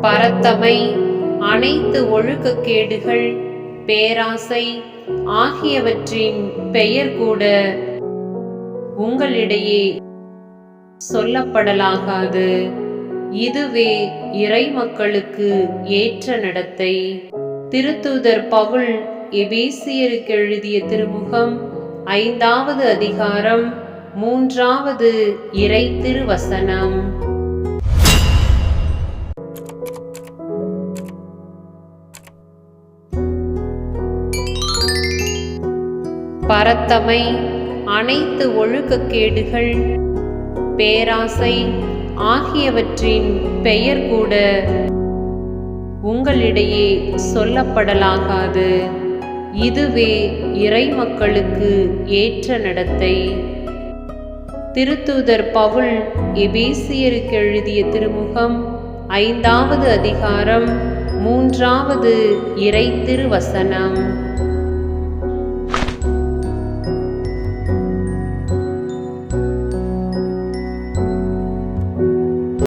பரத்தமை, அனைத்து ஒழுக்கக்கேடுகள், பேராசை ஆகியவற்றின் பெயர் கூட உங்களிடையே சொல்லப்படலாகாது. இதுவே இறை மக்களுக்கு ஏற்ற நடத்தை. திருத்தூதர் பவுல் எபேசியருக்கு எழுதிய திருமுகம் 5வது அதிகாரம் 3வது இறை திருவசனம். பரத்தமை, அனைத்து ஒழுக்கக்கேடுகள், பேராசை ஆகியவற்றின் பெயர் கூட உங்களிடையே சொல்லப்படலாகாது. இதுவே இறை மக்களுக்கு ஏற்ற நடத்தை. திருத்தூதர் பவுல் எபேசியருக்கு எழுதிய திருமுகம் 5வது அதிகாரம் 3வது இறை திருவசனம்.